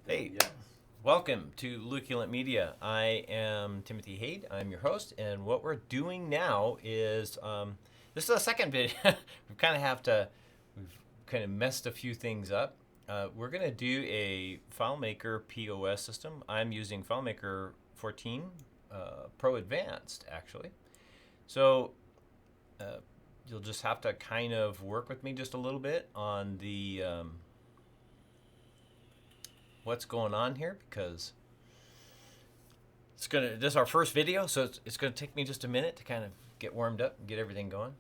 Hey, Yes. welcome to Luculent Media. I am Timothy Haid. I'm your host, and what we're doing now is this is a second video. We've kind of messed a few things up. We're gonna do a FileMaker POS system. I'm using FileMaker 14 Pro Advanced actually. So uh, you'll just have to kind of work with me just a little bit on the what's going on here because this is our first video, so it's gonna take me just a minute to kind of get warmed up and get everything going.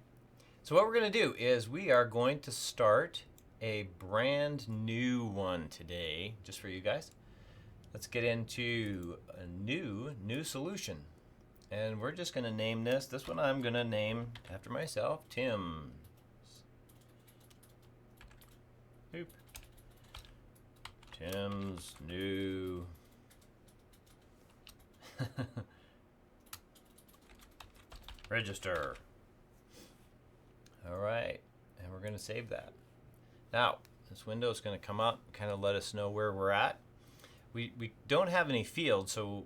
So what we're gonna do is we are going to start a brand new one today, just for you guys. Let's get into a new solution, and we're just gonna name this one. I'm gonna name after myself, Tim. Oop. Tim's new register. All right, and we're going to save that. Now, this window is going to come up, kind of let us know where we're at. We don't have any fields, so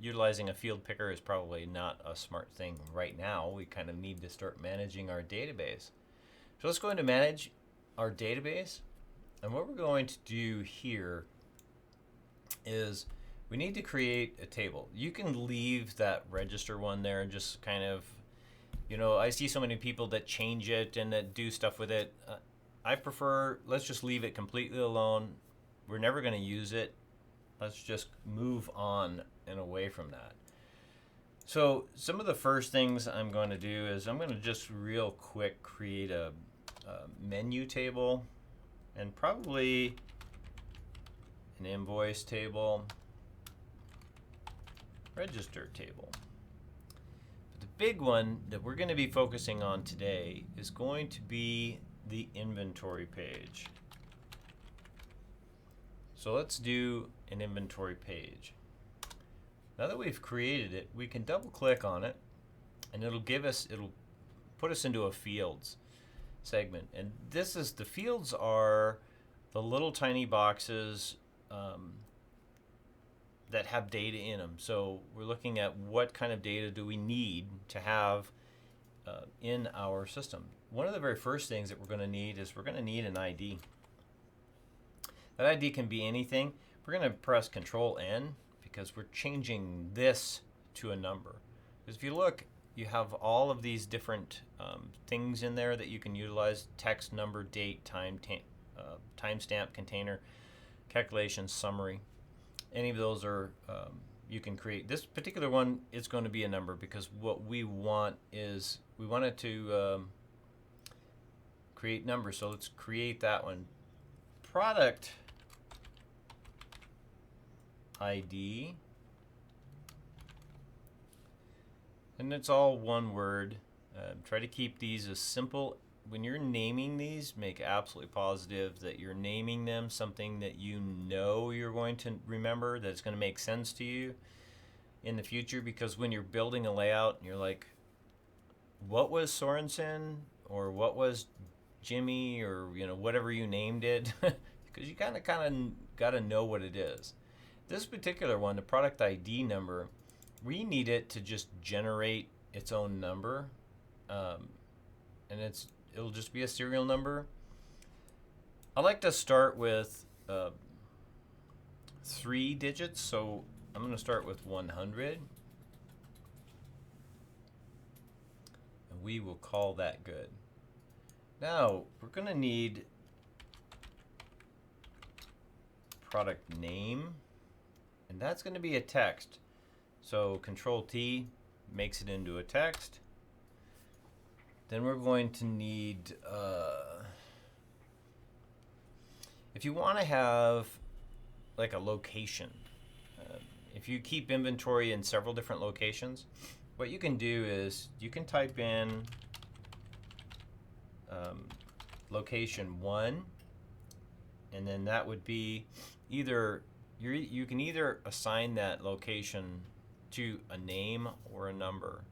utilizing a field picker is probably not a smart thing right now. We kind of need to start managing our database. So let's go into manage our database, and what we're going to do here is we need to create a table. You can leave that register one there and just kind of, I see so many people that change it and that do stuff with it. I prefer, let's just leave it completely alone. We're never going to use it. Let's just move on and away from that. So some of the first things I'm going to do is I'm going to just real quick create a menu table and probably an invoice table, register table. But the big one that we're going to be focusing on today is going to be the inventory page. So let's do an inventory page. Now that we've created it, we can double click on it and it'll put us into a fields segment. And the fields are the little tiny boxes that have data in them. So we're looking at what kind of data do we need to have in our system. One of the very first things that we're going to need is we're going to need an ID. That ID can be anything. We're going to press Control N because we're changing this to a number. Because if you look, you have all of these different things in there that you can utilize: text, number, date, timestamp, container, calculation, summary. Any of those are you can create. This particular one is going to be a number because what we want is we want it to create numbers. So let's create that one. Product ID, and it's all one word. Try to keep these as simple. When you're naming these, make absolutely positive that you're naming them something that you know you're going to remember, that's going to make sense to you in the future. Because when you're building a layout and you're like, what was Sorensen, or what was Jimmy, or whatever you named it, because you kind of got to know what it is. This particular one, the product ID number, we need it to just generate its own number, and it'll just be a serial number. I like to start with 3 digits, so I'm going to start with 100, and we will call that good. Now we're going to need product name, and that's going to be a text. So Control T makes it into a text. Then we're going to need, if you want to have like a location, if you keep inventory in several different locations, what you can do is you can type in location 1, and then that would be either you can either assign that location to a name or a number.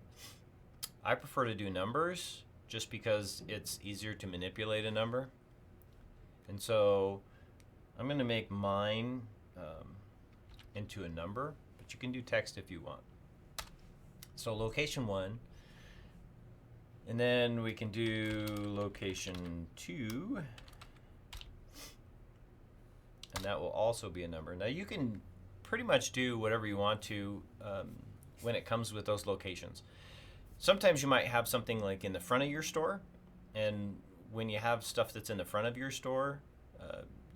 I prefer to do numbers just because it's easier to manipulate a number. And so I'm going to make mine into a number, but you can do text if you want. So location 1, and then we can do location 2, and that will also be a number. Now you can pretty much do whatever you want to when it comes with those locations. Sometimes you might have something like in the front of your store, and when you have stuff that's in the front of your store,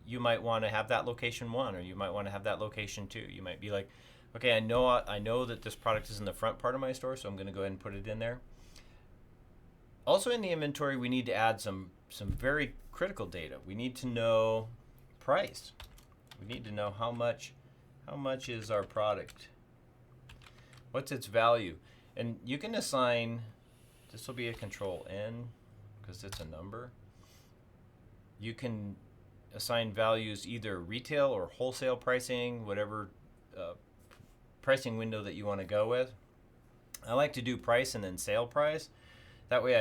you might want to have that location 1, or you might want to have that location 2. You might be like, okay, I know that this product is in the front part of my store, so I'm going to go ahead and put it in there. Also in the inventory, we need to add some very critical data. We need to know price. We need to know how much is our product. What's its value? And you can assign, this will be a control N because it's a number. You can assign values either retail or wholesale pricing, whatever pricing window that you want to go with. I like to do price and then sale price. That way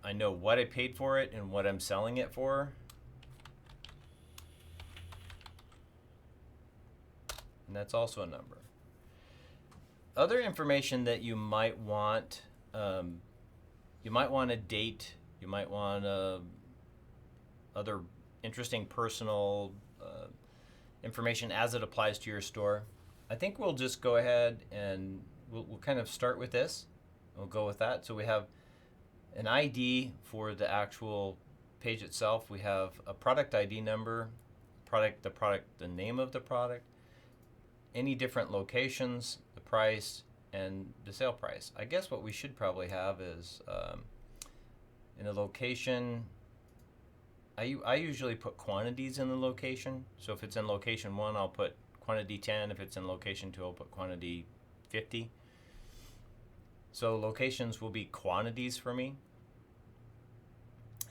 I know what I paid for it and what I'm selling it for. And that's also a number. Other information that you might want a date, you might want other interesting personal information as it applies to your store. I think we'll just go ahead and we'll kind of start with this. We'll go with that. So we have an ID for the actual page itself. We have a product ID number, the name of the product, any different locations, the price, and the sale price. I guess what we should probably have is in a location, I usually put quantities in the location. So if it's in location 1, I'll put quantity 10. If it's in location 2, I'll put quantity 50. So locations will be quantities for me,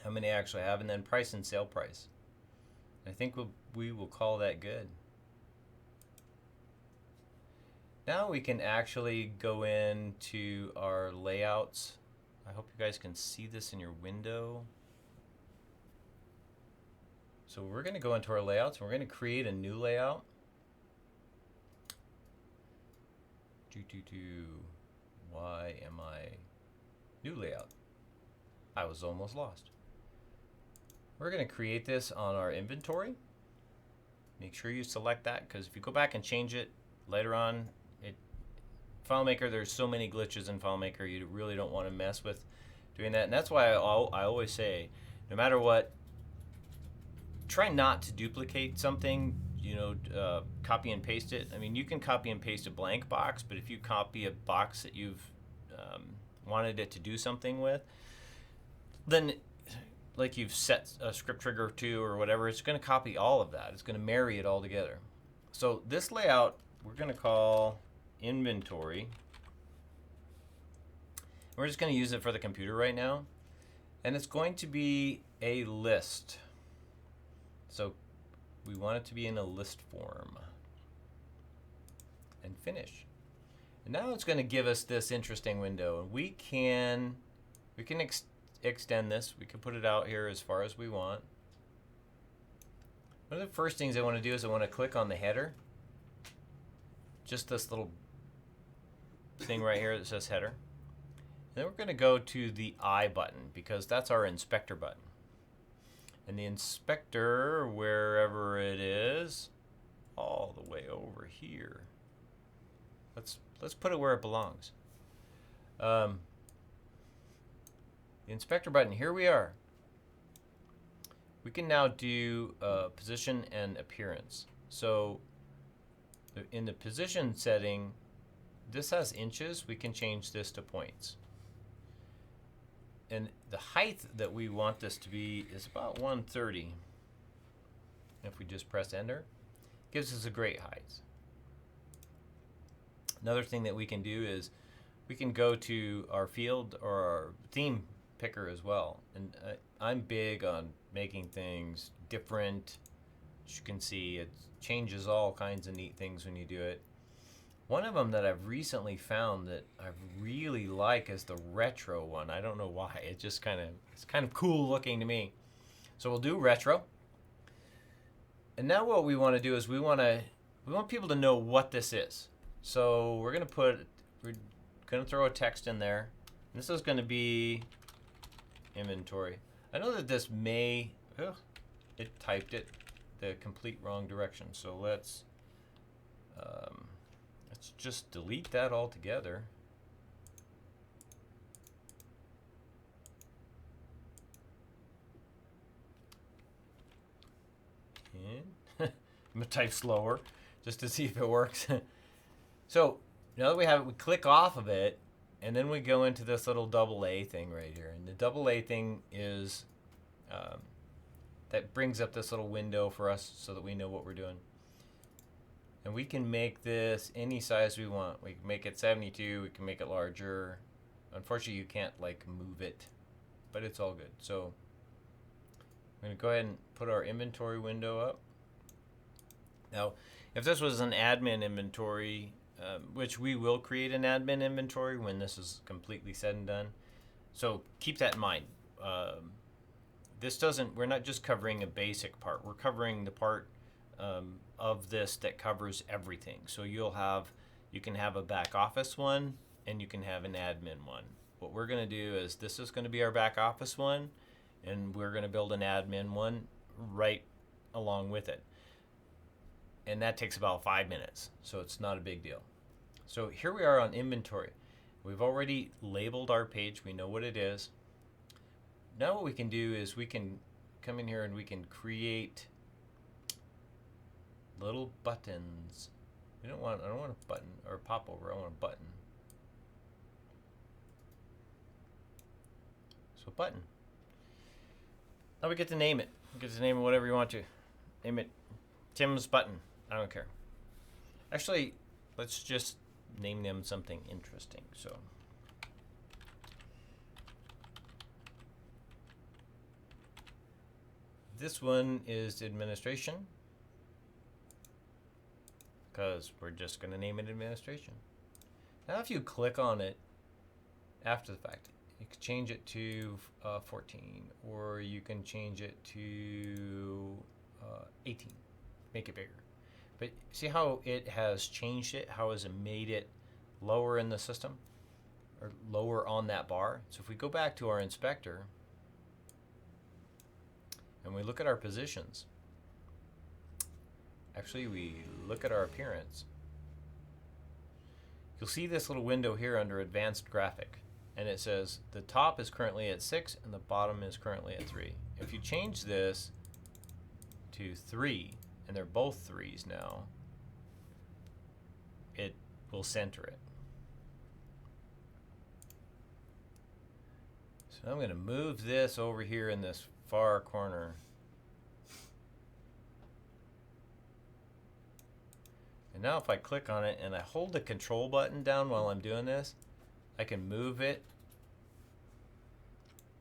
how many I actually have, and then price and sale price. I think we will call that good. Now we can actually go into our layouts. I hope you guys can see this in your window. So we're going to go into our layouts, and we're going to create a new layout. Why am I new layout? I was almost lost. We're going to create this on our inventory. Make sure you select that, because if you go back and change it later on, FileMaker, there's so many glitches in FileMaker, you really don't want to mess with doing that. And that's why I always say, no matter what, try not to duplicate something. Copy and paste it. I mean, you can copy and paste a blank box, but if you copy a box that you've wanted it to do something with, then like you've set a script trigger to or whatever, it's going to copy all of that. It's going to marry it all together. So this layout we're going to call inventory. We're just going to use it for the computer right now, and it's going to be a list. So we want it to be in a list form. And finish. And now it's going to give us this interesting window, and we can extend this. We can put it out here as far as we want. One of the first things I want to do is I want to click on the header. Just this little thing right here that says header. Then we're going to go to the I button, because that's our inspector button. And the inspector, wherever it is, all the way over here. Let's put it where it belongs. The inspector button, here we are. We can now do position and appearance. So in the position setting, this has inches. We can change this to points. And the height that we want this to be is about 130. If we just press enter, it gives us a great height. Another thing that we can do is we can go to our field or our theme picker as well. And I'm big on making things different. As you can see, it changes all kinds of neat things when you do it. One of them that I've recently found that I really like is the retro one. I don't know why. It's kind of cool looking to me. So we'll do retro. And now what we want to do is we want people to know what this is. So we're going to throw a text in there. This is going to be inventory. I know that this may, it typed it the complete wrong direction. So let's just delete that altogether. I'm going to type slower just to see if it works. So now that we have it, we click off of it, and then we go into this little AA thing right here. And the AA thing is, that brings up this little window for us so that we know what we're doing. And we can make this any size we want. We can make it 72, we can make it larger. Unfortunately, you can't like move it, but it's all good. So I'm going to go ahead and put our inventory window up. Now, if this was an admin inventory, which we will create an admin inventory when this is completely said and done. So keep that in mind. We're not just covering a basic part. We're covering the part of this that covers everything. So you can have a back office one and you can have an admin one. What we're going to do is this is going to be our back office one, and we're going to build an admin one right along with it. And that takes about 5 minutes, so it's not a big deal. So here we are on inventory. We've already labeled our page. We know what it is. Now what we can do is we can come in here and we can create little buttons. I don't want a button or a popover. I want a button. So button. Now we get to name it. We get to name it whatever you want to. Name it Tim's button. I don't care. Actually, let's just name them something interesting. So this one is administration, because we're just going to name it administration. Now if you click on it after the fact, you can change it to 14, or you can change it to 18. Make it bigger. But see how it has changed it? How has it made it lower in the system? Or lower on that bar? So if we go back to our inspector and we look at our positions, actually we look at our appearance, you'll see this little window here under advanced graphic. And it says the top is currently at 6 and the bottom is currently at 3. If you change this to 3, and they're both 3s now, it will center it. So I'm going to move this over here in this far corner. And now if I click on it and I hold the control button down while I'm doing this, I can move it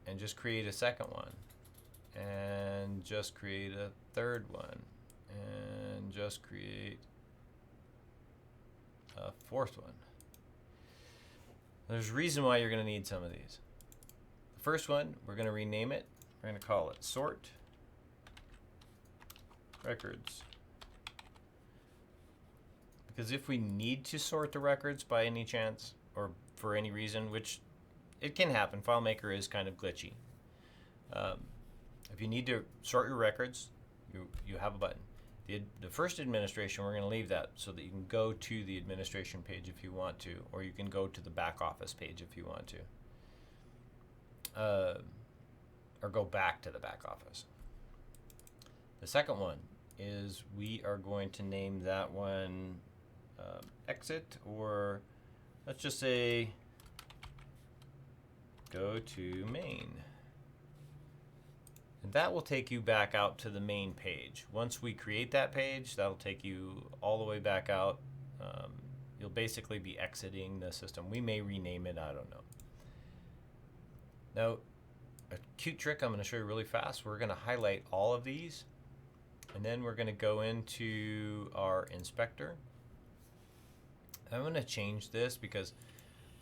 and just create a second one, and just create a third one, and just create a fourth one. There's a reason why you're going to need some of these. The first one, we're going to rename it. We're going to call it Sort Records. Because if we need to sort the records by any chance, or for any reason, which it can happen, FileMaker is kind of glitchy. If you need to sort your records, you have a button. The first administration, we're going to leave that so that you can go to the administration page if you want to, or you can go to the back office page if you want to, or go back to the back office. The second one is we are going to name that one exit, or let's just say go to main. And that will take you back out to the main page. Once we create that page, that'll take you all the way back out. You'll basically be exiting the system. We may rename it, I don't know. Now, a cute trick I'm going to show you really fast. We're going to highlight all of these, and then we're going to go into our inspector. I'm going to change this because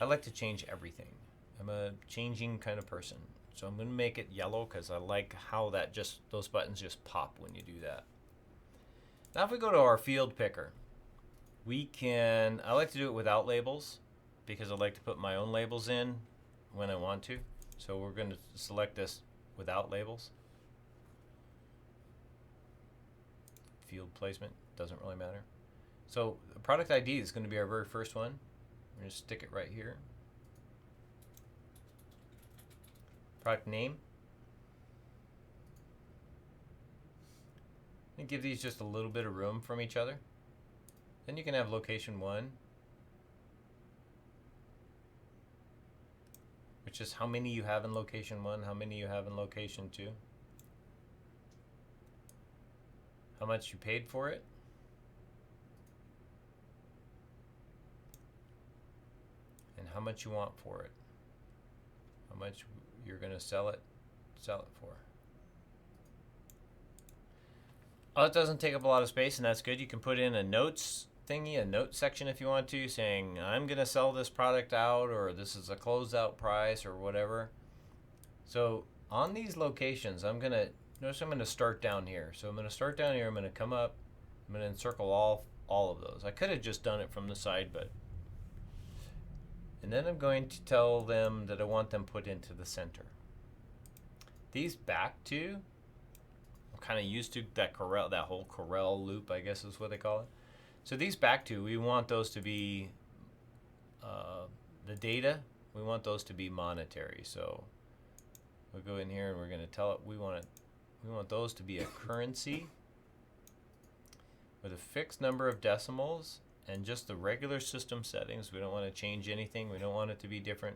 I like to change everything. I'm a changing kind of person. So I'm going to make it yellow because I like how those buttons just pop when you do that. Now if we go to our field picker, I like to do it without labels because I like to put my own labels in when I want to. So we're going to select this without labels. Field placement, doesn't really matter. So the product ID is going to be our very first one. We're going to stick it right here. Product name. And give these just a little bit of room from each other. Then you can have location 1, which is how many you have in location 1, how many you have in location 2, how much you paid for it, and how much you want for it, how much you're going to sell it for. Oh, it doesn't take up a lot of space, and that's good. You can put in a notes thingy, a note section if you want to, saying I'm going to sell this product out, or this is a closeout price, or whatever. So on these locations, notice I'm going to start down here. So I'm going to start down here, I'm going to come up, I'm going to encircle all of those. I could have just done it from the side, and then I'm going to tell them that I want them put into the center. These back two, I'm kind of used to that whole Corel loop, I guess is what they call it. So these back two, we want those to be the data. We want those to be monetary. So we'll go in here and we're going to tell it we want those to be a currency with a fixed number of decimals and just the regular system settings. We don't want to change anything. We don't want it to be different.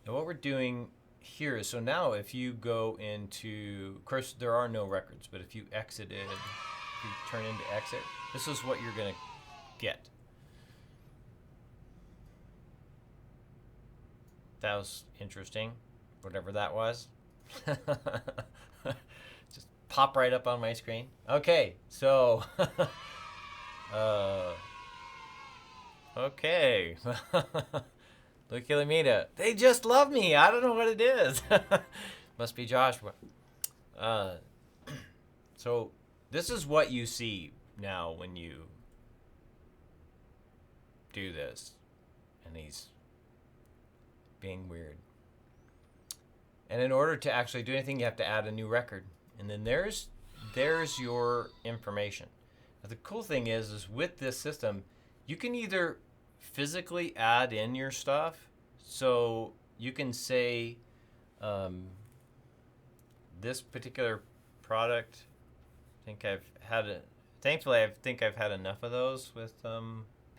And what we're doing here is, so now if you go into, of course there are no records, but if you exited, if you turn into exit, this is what you're going to get. That was interesting, whatever that was. Just pop right up on my screen. Okay, so okay. Look, Kilimita. They just love me. I don't know what it is. Must be Joshua. So this is what you see now when you do this. And he's being weird. And in order to actually do anything, you have to add a new record. And then there's your information. Now, the cool thing is with this system, you can either physically add in your stuff, so you can say this particular product, thankfully I think I've had enough of those with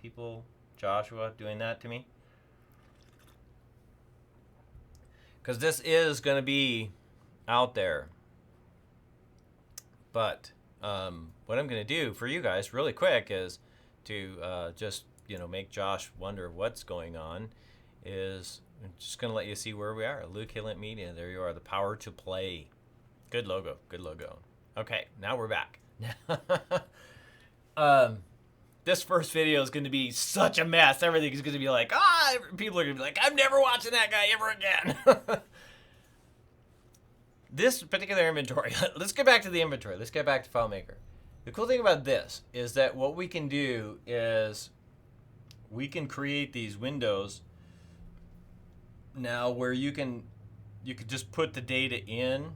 people, Joshua, doing that to me, because this is going to be out there. But what I'm going to do for you guys really quick is to just make Josh wonder what's going on, is I'm just going to let you see where we are. Luke Hillant Media, there you are, the power to play. Good logo, good logo. Okay, now we're back. This first video is going to be such a mess. Everything is going to be like, people are going to be like, I'm never watching that guy ever again. This particular inventory, let's get back to the inventory. Let's get back to FileMaker. The cool thing about this is that what we can do is we can create these windows now where you could just put the data in.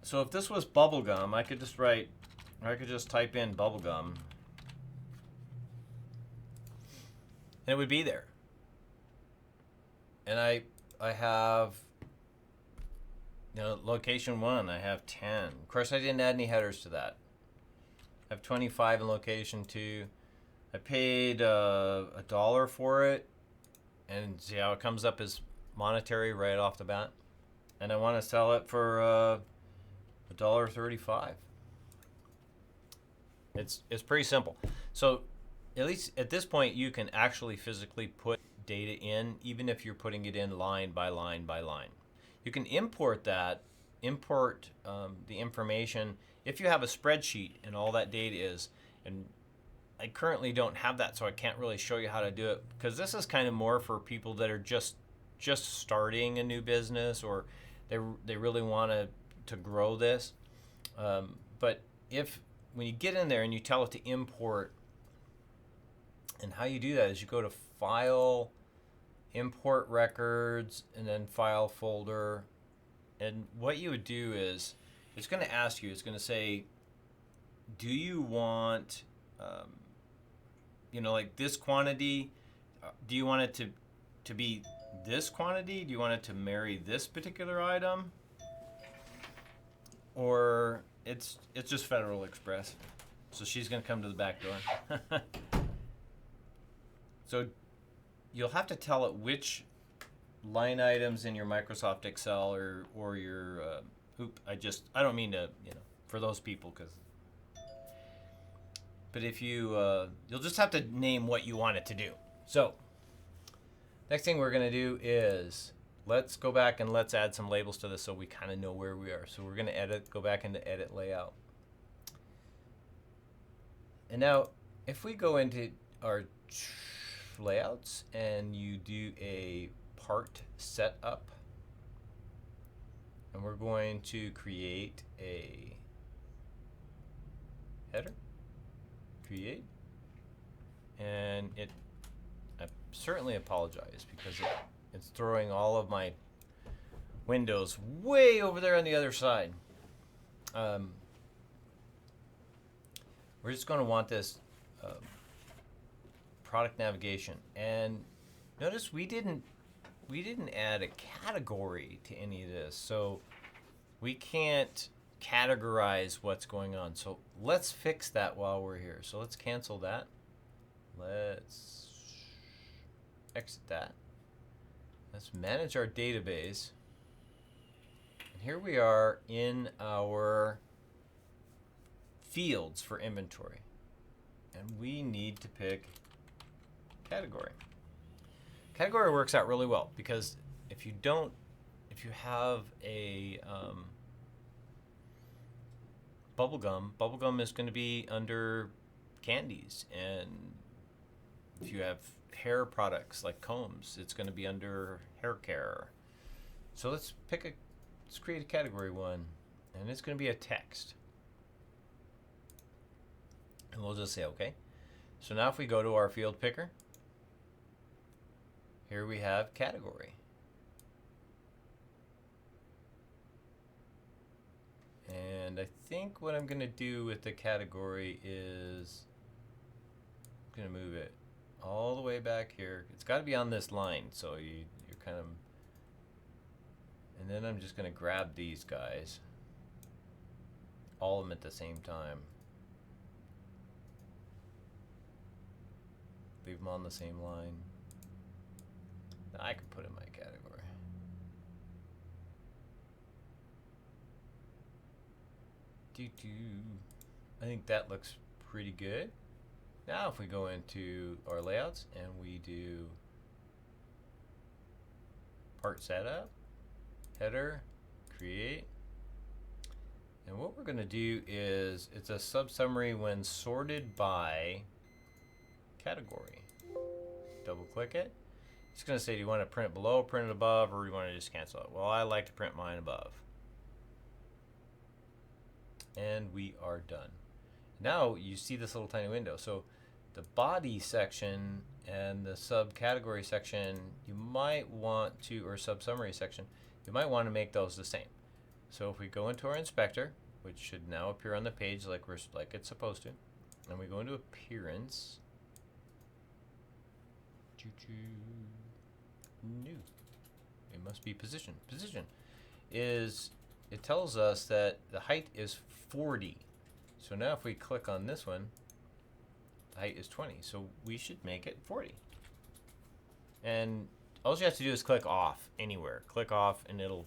So if this was bubblegum, I could just type in bubblegum and it would be there. And I have location 1, I have 10. Of course, I didn't add any headers to that. I have 25 in location 2. I paid $1 for it, and see how it comes up as monetary right off the bat. And I want to sell it for $1.35. It's pretty simple. So at least at this point, you can actually physically put data in, even if you're putting it in line by line by line. You can import the information if you have a spreadsheet and all that data is. And I currently don't have that, so I can't really show you how to do it, because this is kind of more for people that are just starting a new business, or they really want to to grow this. But if when you get in there and you tell it to import, and how you do that is you go to File, Import Records, and then File Folder. And what you would do is it's going to ask you, it's going to say, do you want, like this quantity? Do you want it to be this quantity? Do you want it to marry this particular item? Or it's just Federal Express. So she's going to come to the back door. So you'll have to tell it which line items in your Microsoft Excel or your I don't mean to, for those people, but if you'll just have to name what you want it to do. So next thing we're going to do is let's go back and let's add some labels to this so we kind of know where we are. So we're going to go back into edit layout. And now if we go into our layouts and you do a part setup, and we're going to create a header, create, and I certainly apologize because it's throwing all of my windows way over there on the other side. We're just going to want this product navigation, and notice we didn't add a category to any of this, so we can't categorize what's going on. So let's fix that while we're here. So let's cancel that. Let's exit that. Let's manage our database. And here we are in our fields for inventory. And we need to pick category. Category works out really well because if you have a bubblegum is going to be under candies, and if you have hair products like combs, it's going to be under hair care. So let's create a category one, and it's going to be a text, and we'll just say okay. So now if we go to our field picker, here we have category. And I think what I'm going to do with the category is I'm going to move it all the way back here. It's got to be on this line, so you're kind of, and then I'm just going to grab these guys, all of them at the same time. Leave them on the same line. I could put in my category. I think that looks pretty good. Now if we go into our layouts and we do part setup, header, create, and what we're going to do is it's a sub-summary when sorted by category. Double click it. It's going to say, do you want to print it below, print it above, or do you want to just cancel it? Well, I like to print mine above. And we are done. Now you see this little tiny window. So the body section and the subcategory section, you might want to, or sub-summary section, you might want to make those the same. So if we go into our inspector, which should now appear on the page like it's supposed to, and we go into appearance, new. It must be position. Position is, it tells us that the height is 40. So now if we click on this one, the height is 20. So we should make it 40. And all you have to do is click off anywhere. Click off and it'll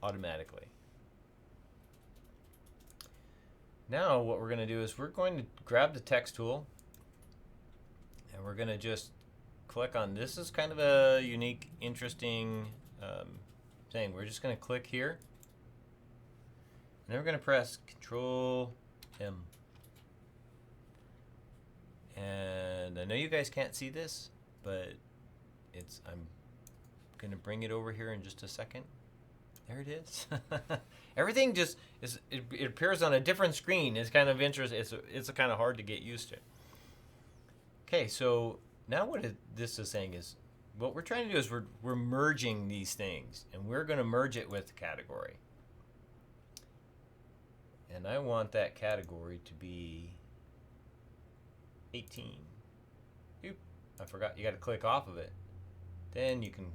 automatically. Now what we're going to do is we're going to grab the text tool and we're going to just click on, this is kind of a unique, interesting thing. We're just going to click here, and then we're going to press Control M. And I know you guys can't see this, but I'm going to bring it over here in just a second, There it is. Everything just is. It appears on a different screen. It's kind of interesting. It's kind of hard to get used to. Okay, so now what this is saying is, what we're trying to do is we're merging these things, and we're going to merge it with the category. And I want that category to be 18. Oop, I forgot. You got to click off of it. Then you can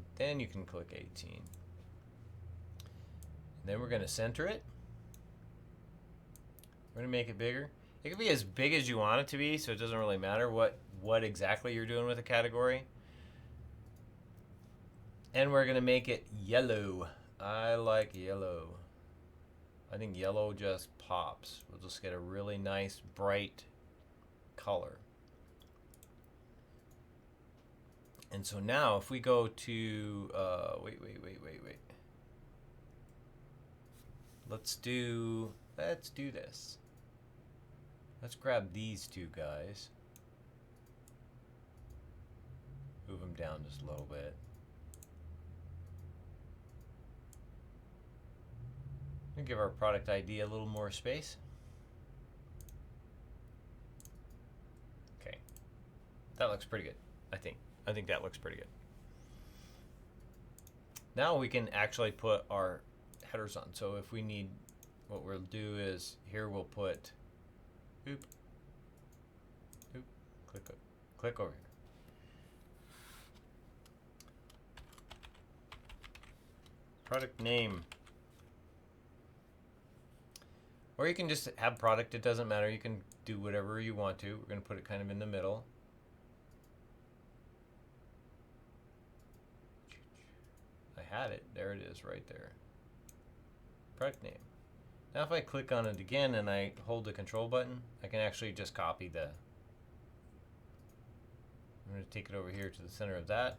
click 18. And then we're going to center it. We're going to make it bigger. It can be as big as you want it to be, so it doesn't really matter what exactly you're doing with a category. And we're going to make it yellow. I like yellow. I think yellow just pops. We'll just get a really nice, bright color. And so now if we go to, wait. Let's do this. Let's grab these two guys. Move them down just a little bit. And give our product ID a little more space. Okay. That looks pretty good, I think. I think that looks pretty good. Now we can actually put our headers on. So if we need, what we'll do is here we'll put, click over here. Product name. Or you can just have product, it doesn't matter. You can do whatever you want to. We're going to put it kind of in the middle. I had it. There it is right there. Product name. Now if I click on it again and I hold the control button, I can actually just copy the... I'm going to take it over here to the center of that.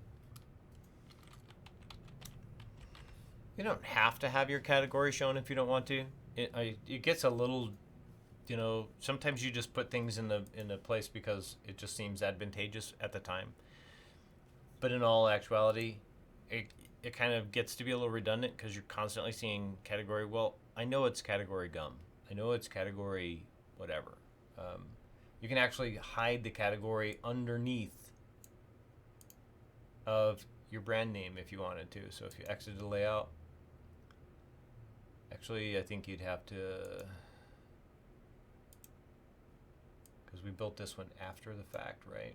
You don't have to have your category shown if you don't want to. It gets a little, you know, sometimes you just put things in the place because it just seems advantageous at the time. But in all actuality, it kind of gets to be a little redundant because you're constantly seeing category. Well, I know it's category gum. I know it's category whatever. You can actually hide the category underneath of your brand name if you wanted to. So if you exit the layout, actually, I think you'd have to, because we built this one after the fact, right?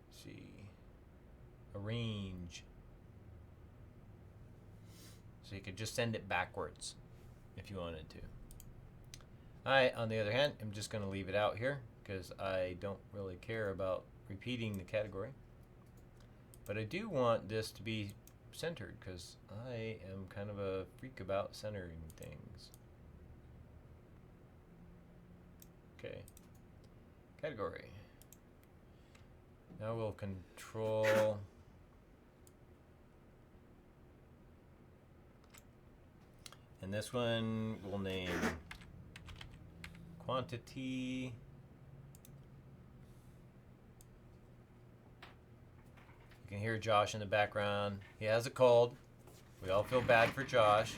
Let's see, arrange. So you could just send it backwards if you wanted to. I, on the other hand, am just going to leave it out here because I don't really care about repeating the category. But I do want this to be centered because I am kind of a freak about centering things. Okay, category. Now we'll control and this one we'll name quantity. You can hear Josh in the background. He has a cold. We all feel bad for Josh.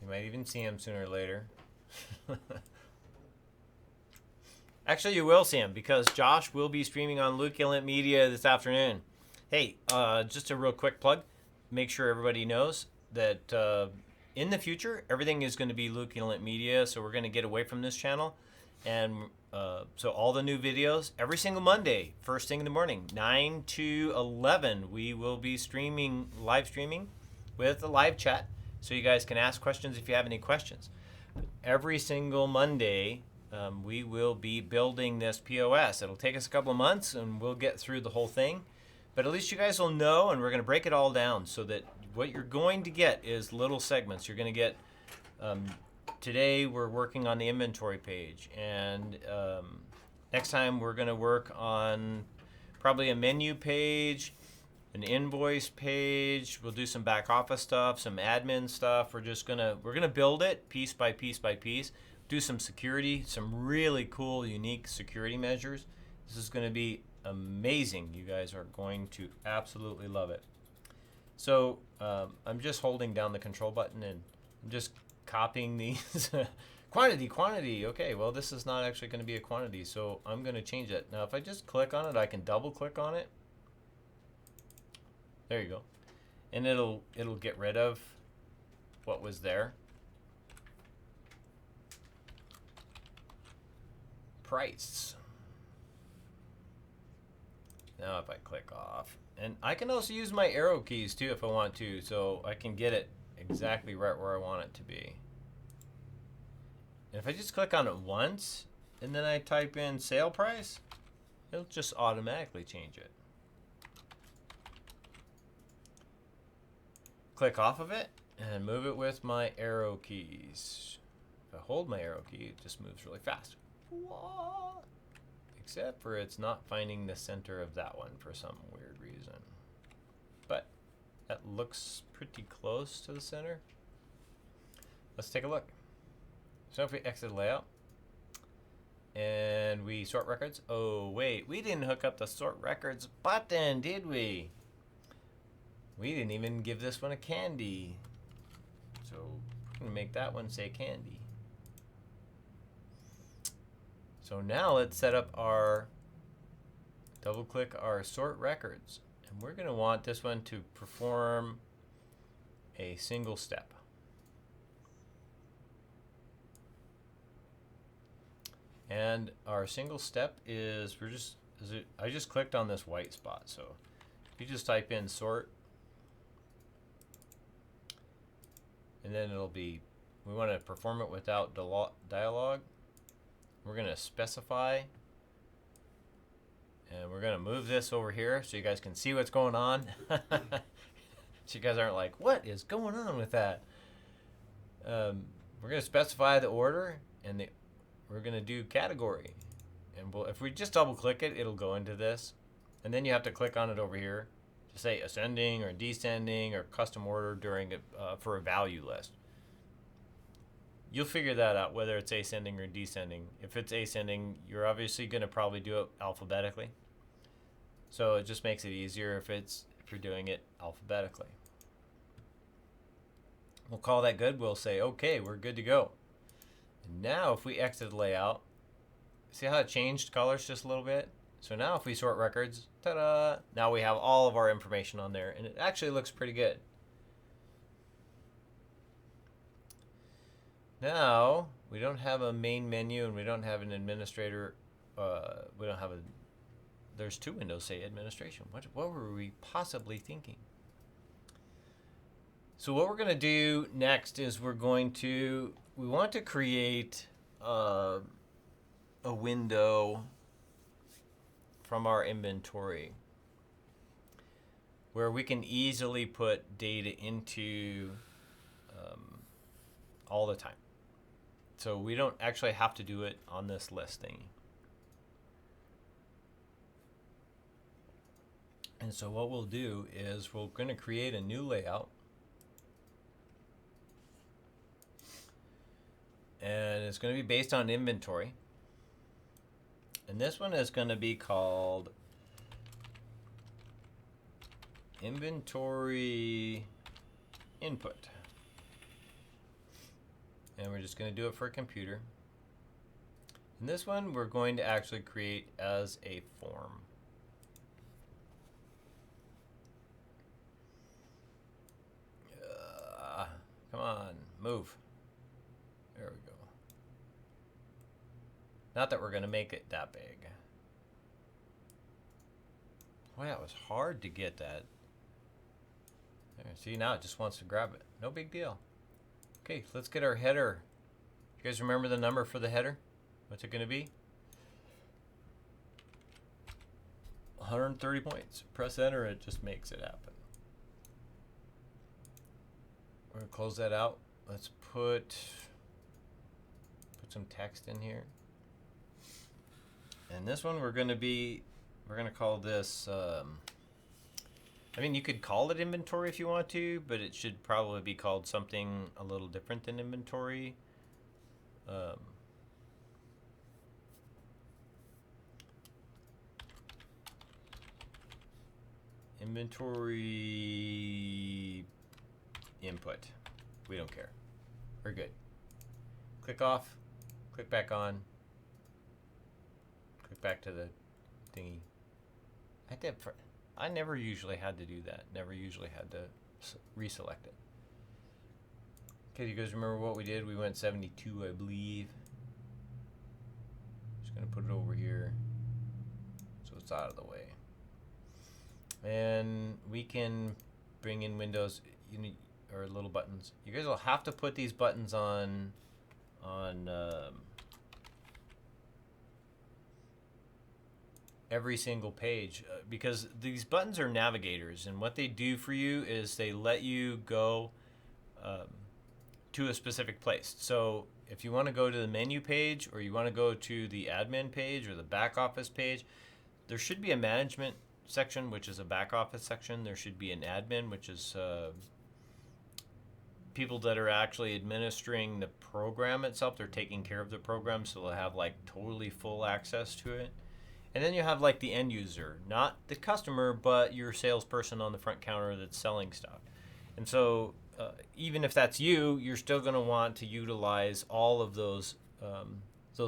You might even see him sooner or later. Actually, you will see him because Josh will be streaming on Luculent Media this afternoon. Hey, just a real quick plug. Make sure everybody knows that in the future, everything is going to be Luculent Media, so we're going to get away from this channel. And so all the new videos, every single Monday, first thing in the morning, 9 to 11, we will be live streaming with a live chat. So you guys can ask questions if you have any questions. Every single Monday, we will be building this POS. It'll take us a couple of months and we'll get through the whole thing. But at least you guys will know, and we're going to break it all down so that what you're going to get is little segments. You're going to get, today we're working on the inventory page. And next time we're going to work on probably a menu page, an invoice page. We'll do some back office stuff, some admin stuff. We're gonna build it piece by piece by piece. do some security, some really cool, unique security measures. This is going to be amazing. You guys are going to absolutely love it. So I'm just holding down the control button and I'm just copying these. Quantity. Okay, well, this is not actually going to be a quantity, so I'm going to change it. Now, if I just click on it, I can double click on it. There you go. And it'll get rid of what was there. Price. Now if I click off, and I can also use my arrow keys too if I want to, so I can get it exactly right where I want it to be. And if I just click on it once and then I type in sale price, it'll just automatically change it. Click off of it and move it with my arrow keys. If I hold my arrow key, it just moves really fast. Whoa. Except for it's not finding the center of that one for some weird reason. But that looks pretty close to the center. Let's take a look. So if we exit layout and we sort records. Oh wait, we didn't hook up the sort records button, did we? We didn't even give this one a candy. So I'm gonna make that one say candy. So now let's set up our, double click our sort records. And we're going to want this one to perform a single step. And our single step is, I just clicked on this white spot. So if you just type in sort, and then it'll be, we want to perform it without dialogue. We're going to specify, and we're going to move this over here so you guys can see what's going on. So you guys aren't like, what is going on with that? We're going to specify the order, and we're going to do category. And if we just double click it, it'll go into this. And then you have to click on it over here to say ascending or descending or custom order during for a value list. You'll figure that out, whether it's ascending or descending. If it's ascending, you're obviously going to probably do it alphabetically. So it just makes it easier if you're doing it alphabetically. We'll call that good. We'll say, okay, we're good to go. And now if we exit layout, see how it changed colors just a little bit? So now if we sort records, ta-da, now we have all of our information on there, and it actually looks pretty good. Now, we don't have a main menu and we don't have an administrator. There's two windows say administration. What were we possibly thinking? So what we're going to do next is we want to create a window from our inventory where we can easily put data into all the time. So we don't actually have to do it on this list thingy. And so what we'll do is we're going to create a new layout. And it's going to be based on inventory. And this one is going to be called inventory input. And we're just going to do it for a computer. And this one we're going to actually create as a form. Come on, move. There we go. Not that we're going to make it that big. Boy, that was hard to get that. There, see, now it just wants to grab it. No big deal. Okay, let's get our header. You guys remember the number for the header? What's it going to be? 130 points. Press enter, it just makes it happen. We're going to close that out. Let's put some text in here. And this one we're going to call this, I mean, you could call it inventory if you want to, but it should probably be called something a little different than inventory. Inventory input. We don't care. We're good. Click off. Click back on. Click back to the thingy. I never usually had to do that. Never usually had to reselect it. Okay, you guys remember what we did? We went 72, I believe. Just gonna put it over here so it's out of the way. And we can bring in windows, or little buttons. You guys will have to put these buttons on every single page because these buttons are navigators, and what they do for you is they let you go to a specific place. So if you want to go to the menu page, or you want to go to the admin page or the back office page, there should be a management section, which is a back office section. There should be an admin, which is people that are actually administering the program itself. They're taking care of the program, so they'll have like totally full access to it. And then you have like the end user, not the customer, but your salesperson on the front counter that's selling stuff. And so even if that's you, you're still going to want to utilize all of those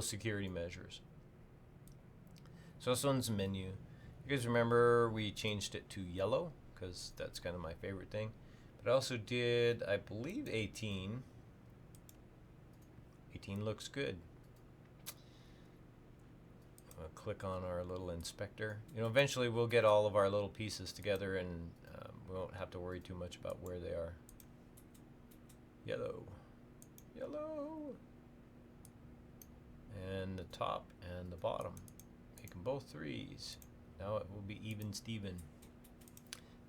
security measures. So this one's a menu. You guys remember we changed it to yellow because that's kind of my favorite thing. But I also did, I believe, 18. 18 looks good. I'll click on our little inspector. Eventually we'll get all of our little pieces together, and we won't have to worry too much about where they are. Yellow. Yellow. And the top and the bottom. Make them both 3s. Now it will be even Steven.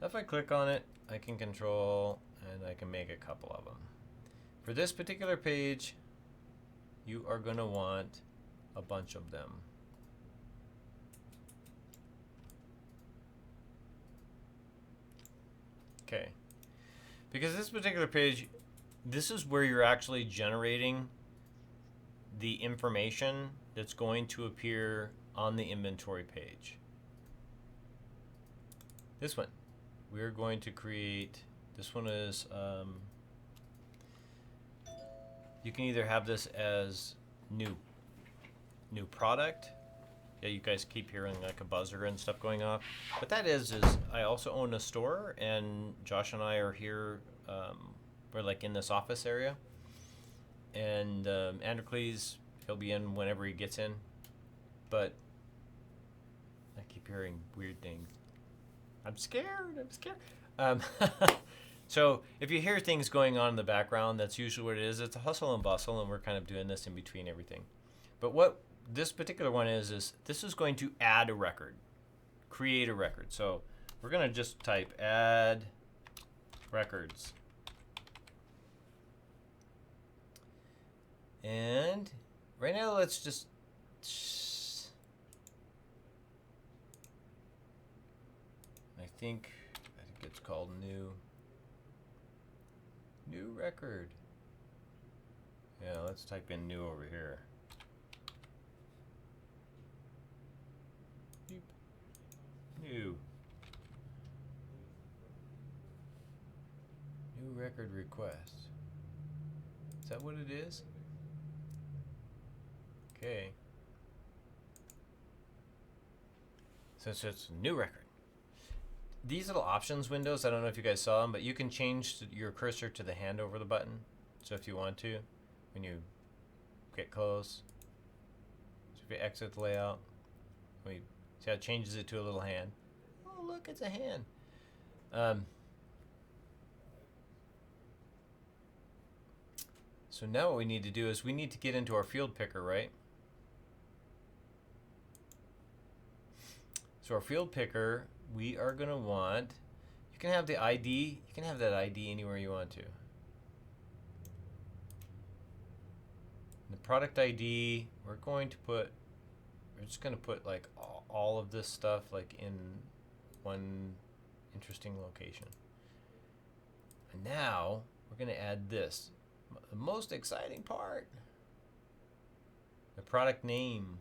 If I click on it, I can control, and I can make a couple of them. For this particular page, you are going to want a bunch of them. Okay. Because this particular page, this is where you're actually generating the information that's going to appear on the inventory page. This one, we're going to create, this one is, you can either have this as new product. Yeah, you guys keep hearing like a buzzer and stuff going off. What that is I also own a store, and Josh and I are here, we're like in this office area. And Androcles, he'll be in whenever he gets in. But I keep hearing weird things. I'm scared. So if you hear things going on in the background, that's usually what it is. It's a hustle and bustle, and we're kind of doing this in between everything. But what this particular one is this is going to add a record, create a record. So we're going to just type add records. And right now, let's just I think it's called new record. Yeah, let's type in new over here. New record request. Is that what it is? Okay. So it's new record. These little options windows, I don't know if you guys saw them, but you can change your cursor to the hand over the button. So if you want to, when you get close, so if you exit the layout, see how it changes it to a little hand. Oh, look, it's a hand. So now what we need to do is we need to get into our field picker, right? So our field picker, we are going to want, you can have the ID, you can have that ID anywhere you want to. The product ID, we're just going to put like all of this stuff like in one interesting location. And now we're going to add this, the most exciting part, the product name.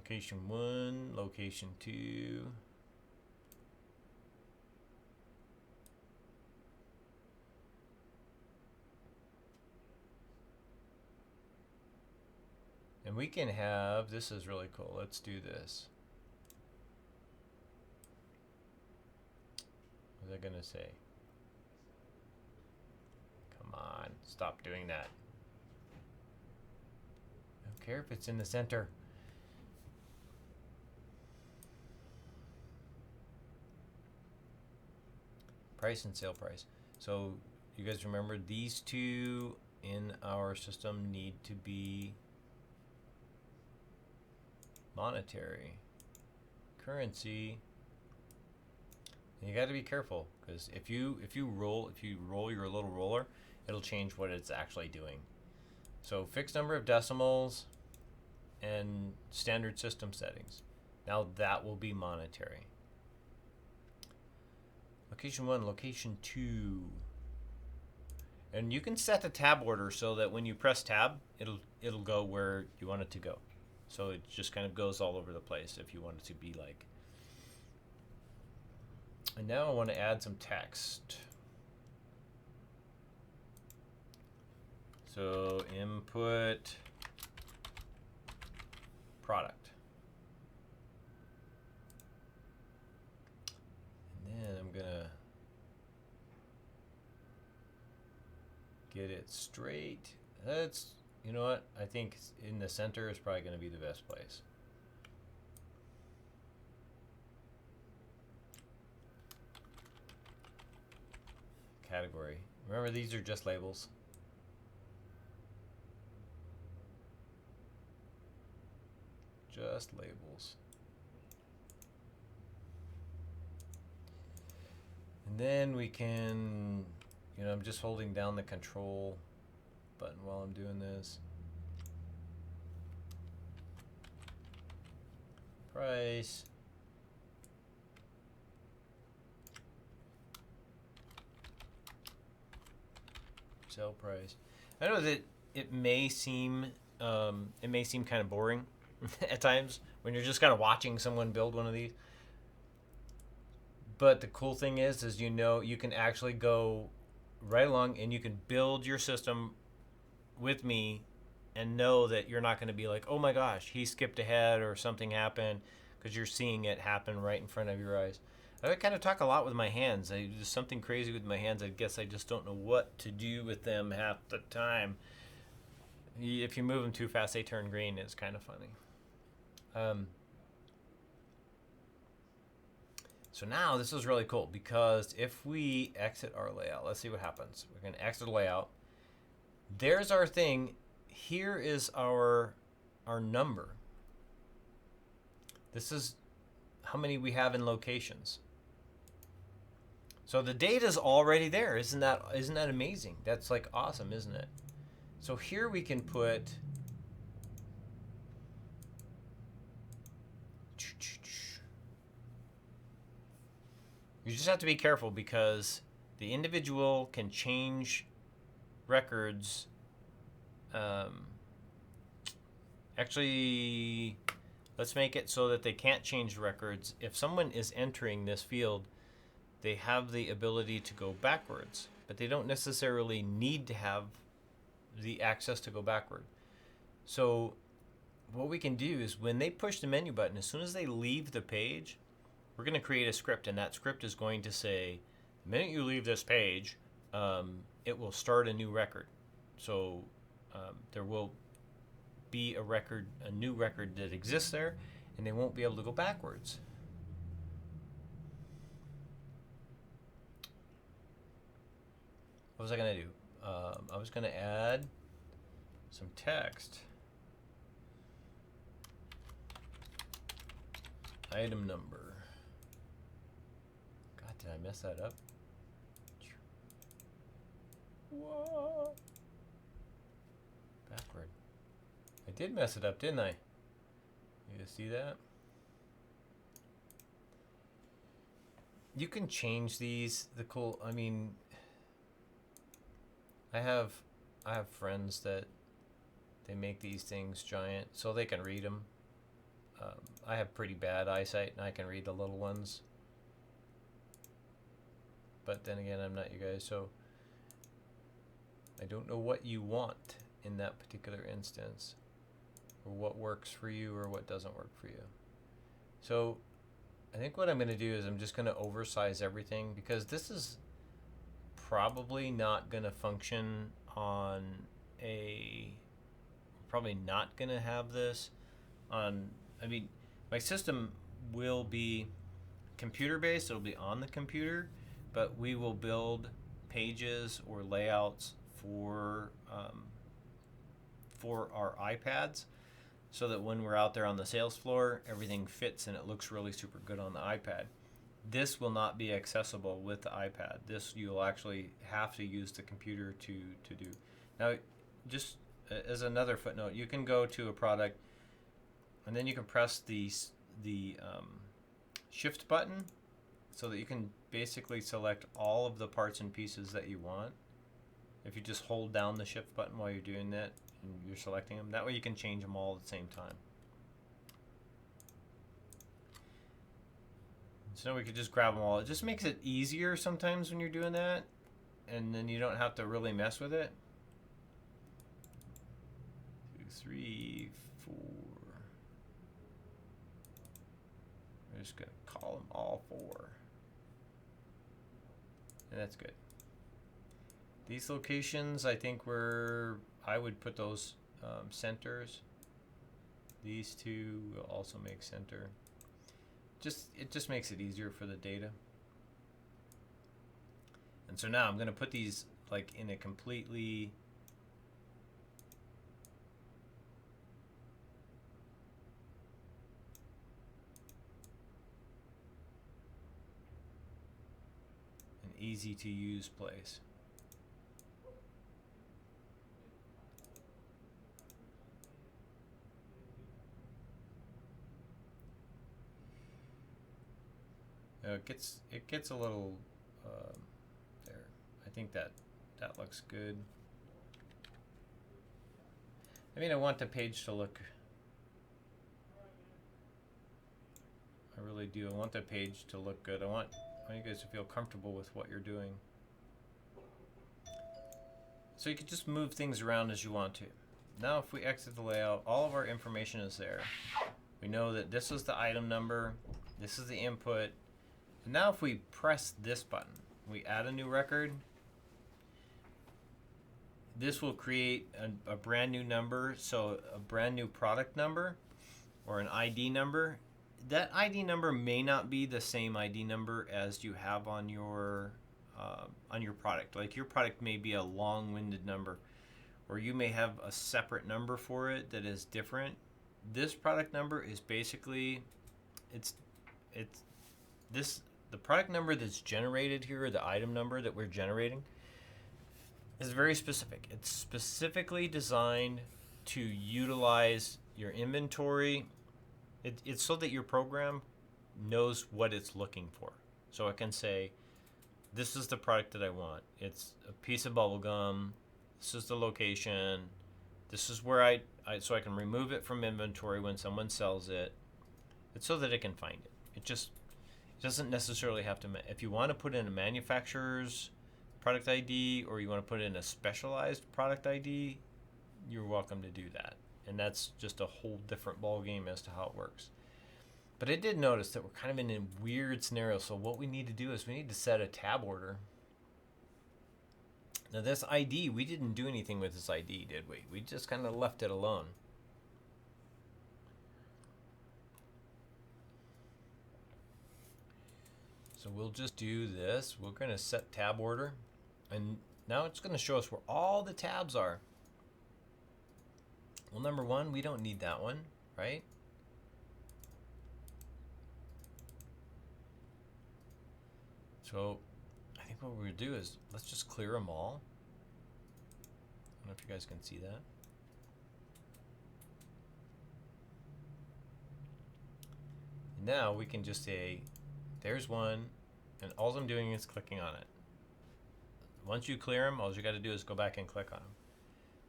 location 1, location 2. And we can have, this is really cool. Let's do this. What was I gonna say? Come on, stop doing that. I don't care if it's in the center. Price and sale price. So you guys remember these two in our system need to be monetary. Currency. And you got to be careful, because if you roll your little roller, it'll change what it's actually doing. So fixed number of decimals and standard system settings. Now that will be monetary. Location 1, location 2. And you can set the tab order so that when you press tab, it'll go where you want it to go. So it just kind of goes all over the place if you want it to be like. And now I want to add some text. So input product. And then I'm gonna get it straight. That's, you know what? I think in the center is probably gonna be the best place. Category. Remember, these are just labels. Just labels. And then we can, you know, I'm just holding down the control button while I'm doing this. Price. Sell price. I know that it may seem kind of boring at times when you're just kind of watching someone build one of these. But the cool thing is you know you can actually go right along and you can build your system with me and know that you're not going to be like, oh my gosh, he skipped ahead or something happened, because you're seeing it happen right in front of your eyes. I kind of talk a lot with my hands. I do something crazy with my hands. I guess I just don't know what to do with them half the time. If you move them too fast, they turn green. It's kind of funny. So now this is really cool, because if we exit our layout, let's see what happens. We're going to exit layout. There's our thing. Here is our number. This is how many we have in locations. So the data's already there. Isn't that amazing? That's like awesome, isn't it? So here we can put you just have to be careful, because the individual can change records. Actually, let's make it so that they can't change records. If someone is entering this field, they have the ability to go backwards, but they don't necessarily need to have the access to go backward. So what we can do is when they push the menu button, as soon as they leave the page, we're going to create a script, and that script is going to say, the minute you leave this page, it will start a new record. So there will be a new record that exists there, and they won't be able to go backwards. What was I going to do? I was going to add some text. Item number. God, did I mess that up? Whoa. Backward. I did mess it up, didn't I? You guys see that? You can change these. I mean, I have friends that they make these things giant so they can read them. I have pretty bad eyesight and I can read the little ones. But then again, I'm not you guys, so I don't know what you want in that particular instance, or what works for you or what doesn't work for you. So I think what I'm going to do is I'm just going to oversize everything, because this is probably not going to function on a, probably not going to have this on, I mean, my system will be computer based, it'll be on the computer, but we will build pages or layouts for our iPads, so that when we're out there on the sales floor, everything fits and it looks really super good on the iPad. This will not be accessible with the iPad. This you'll actually have to use the computer to do. Now, just as another footnote, you can go to a product and then you can press the shift button, so that you can basically select all of the parts and pieces that you want. If you just hold down the shift button while you're doing that and you're selecting them, that way you can change them all at the same time. So now we could just grab them all. It just makes it easier sometimes when you're doing that, and then you don't have to really mess with it. 2, 3, 4. We're just going to call them all 4. And that's good. These locations, I think I would put those centers. These two will also make center. It just makes it easier for the data. And so now I'm going to put these like in a completely an easy to use place. It gets a little there. I think that looks good. I mean, I want the page to look. I really do. I want the page to look good. I want you guys to feel comfortable with what you're doing. So you can just move things around as you want to. Now, if we exit the layout, all of our information is there. We know that this is the item number. This is the input. Now if we press this button, we add a new record, this will create a brand new number, so a brand new product number or an ID number. That ID number may not be the same ID number as you have on your product. Like your product may be a long-winded number, or you may have a separate number for it that is different. This product number is basically, the product number that's generated here, or the item number that we're generating, is very specific. It's specifically designed to utilize your inventory. It's so that your program knows what it's looking for. So it can say, this is the product that I want. It's a piece of bubble gum. This is the location. This is where so I can remove it from inventory when someone sells it. It's so that it can find it. It doesn't necessarily have to, if you want to put in a manufacturer's product ID or you want to put in a specialized product ID, you're welcome to do that. And that's just a whole different ball game as to how it works. But I did notice that we're kind of in a weird scenario. So what we need to do is we need to set a tab order. Now this ID, we didn't do anything with this ID, did we? We just kind of left it alone. So we'll just do this. We're going to set tab order. And now it's going to show us where all the tabs are. Well, number one, we don't need that one, right? So I think what we're going to do is let's just clear them all. I don't know if you guys can see that. Now we can just say, there's one, and all I'm doing is clicking on it. Once you clear them, all you got to do is go back and click on them.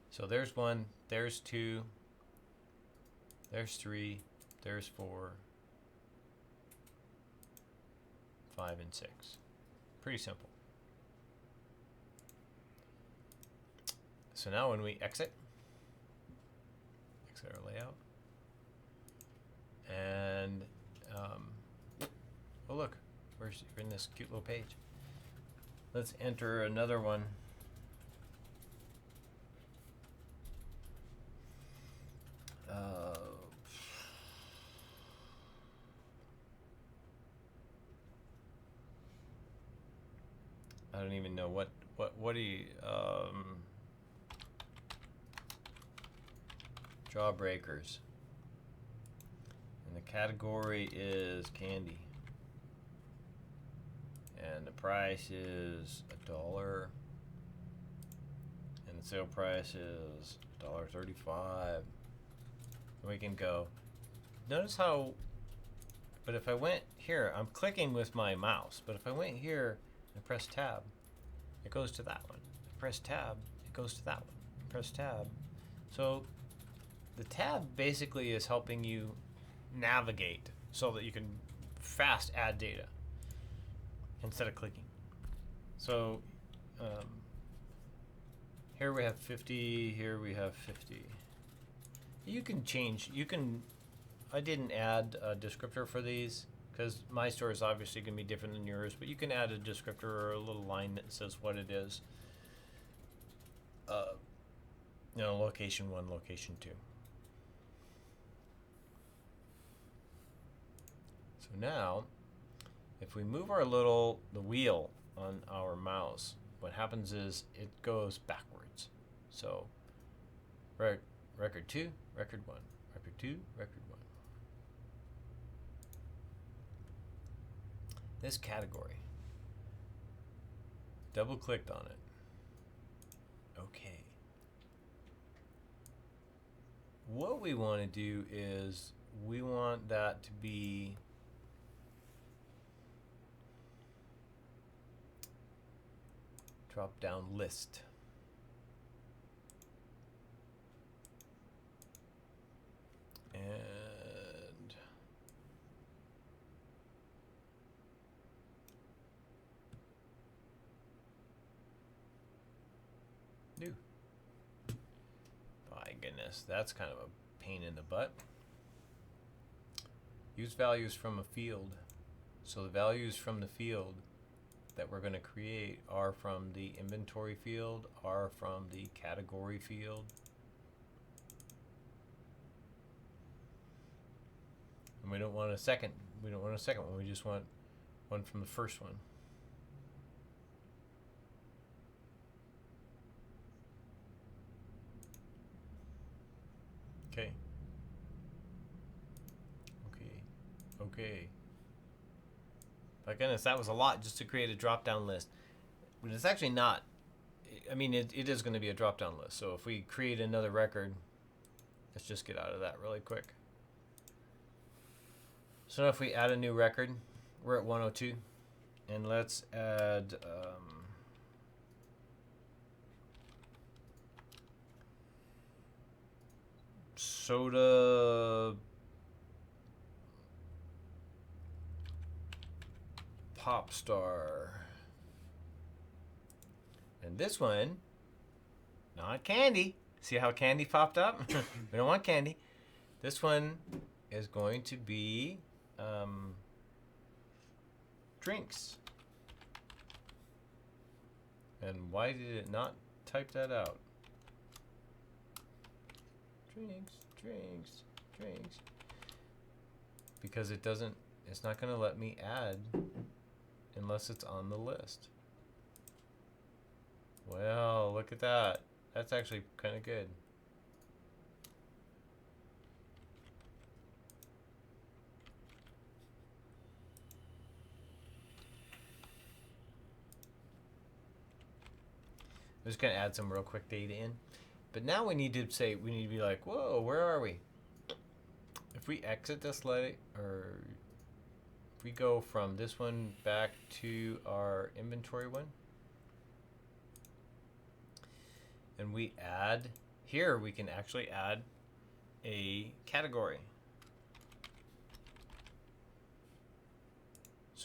So there's one, there's two, there's three, There's 4, 5, and 6. Pretty simple. So now when we exit our layout, and oh look, we're in this cute little page. Let's enter another one. I don't even know what do you Jawbreakers, and the category is candy, and the price is $1, and the sale price is $1.35. We can go. Notice how. But if I went here, I'm clicking with my mouse. But if I went here and press tab, it goes to that one. Press tab, it goes to that one. Press tab. So the tab basically is helping you navigate so that you can fast add data instead of clicking. So here we have 50, here we have 50. You can change, I didn't add a descriptor for these because my store is obviously going to be different than yours, but you can add a descriptor or a little line that says what it is. You know, location 1, location 2. So now, if we move the wheel on our mouse, what happens is it goes backwards. So, record 2, record 1, record 2, record 1. This category, double clicked on it. Okay. What we want to do is we want that to be drop down list. And new. My goodness, that's kind of a pain in the butt. Use values from a field. So the values from the field that we're going to create are from the inventory field, are from the category field. And we don't want a second. We don't want a second one. We just want one from the first one. Okay. Okay. My goodness, that was a lot just to create a drop-down list. But it's actually not. I mean, it is going to be a drop-down list. So if we create another record, let's just get out of that really quick. So now if we add a new record, we're at 102. And let's add soda pop star. And this one, not candy. See how candy popped up? We don't want candy. This one is going to be drinks. And why did it not type that out? Drinks. Because it doesn't, it's not going to let me add unless it's on the list. Well, look at that. That's actually kind of good. I'm just going to add some real quick data in. But now we need to say, we need to be like, whoa, where are we? If we exit this or if we go from this one back to our inventory one, and we add, here we can actually add a category.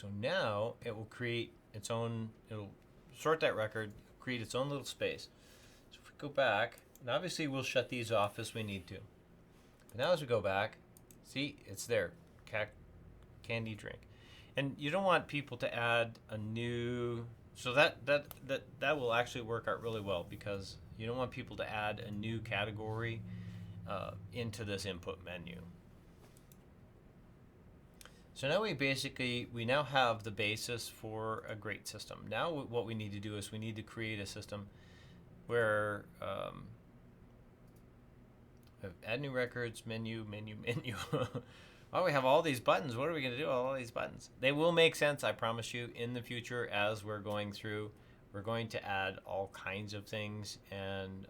So now it will create its own, it'll sort that record, create its own little space. So if we go back, and obviously we'll shut these off as we need to. But now as we go back, see, it's there, candy drink. And you don't want people to add a new, so that will actually work out really well, because you don't want people to add a new category into this input menu. So now we now have the basis for a great system. Now what we need to do is we need to create a system where add new records, menu. Well, we have all these buttons. What are we going to do with all these buttons? They will make sense, I promise you, in the future as we're going through. We're going to add all kinds of things, and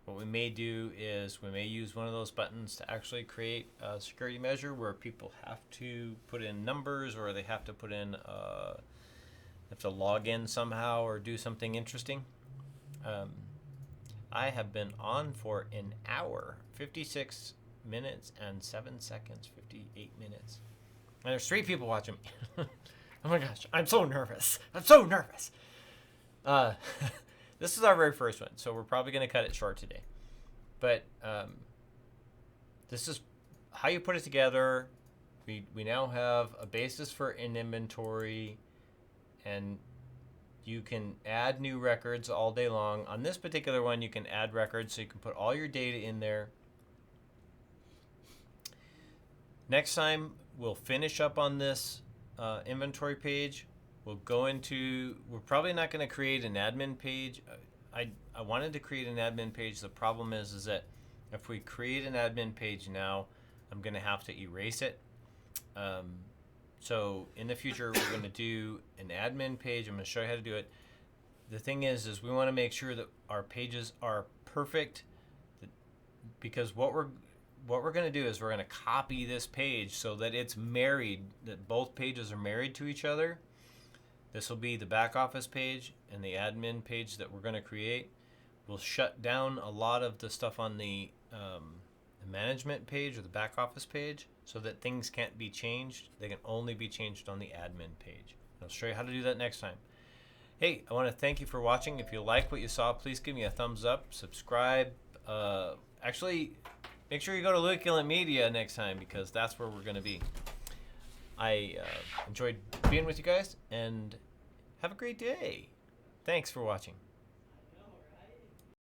what we may do is we may use one of those buttons to actually create a security measure where people have to put in numbers, or they have to put in, have to log in somehow or do something interesting. I have been on for an hour, 56 minutes and 7 seconds, 58 minutes. And there's 3 people watching me. Oh my gosh, I'm so nervous. I'm so nervous. This is our very first one, so we're probably going to cut it short today. But this is how you put it together. We now have a basis for an inventory, and you can add new records all day long. On this particular one, you can add records, so you can put all your data in there. Next time, we'll finish up on this inventory page. We'll go into, we're probably not going to create an admin page. I wanted to create an admin page. The problem is that if we create an admin page now, I'm going to have to erase it. So in the future, we're going to do an admin page. I'm going to show you how to do it. The thing is we want to make sure that our pages are perfect, because what we're going to do is we're going to copy this page so that it's married, that both pages are married to each other. This will be the back office page, and the admin page that we're going to create will shut down a lot of the stuff on the management page or the back office page, so that things can't be changed. They can only be changed on the admin page. I'll show you how to do that next time. Hey, I want to thank you for watching. If you like what you saw, please give me a thumbs up, subscribe. Actually, make sure you go to Luculent Media next time, because that's where we're going to be. I enjoyed being with you guys, and have a great day. Thanks for watching.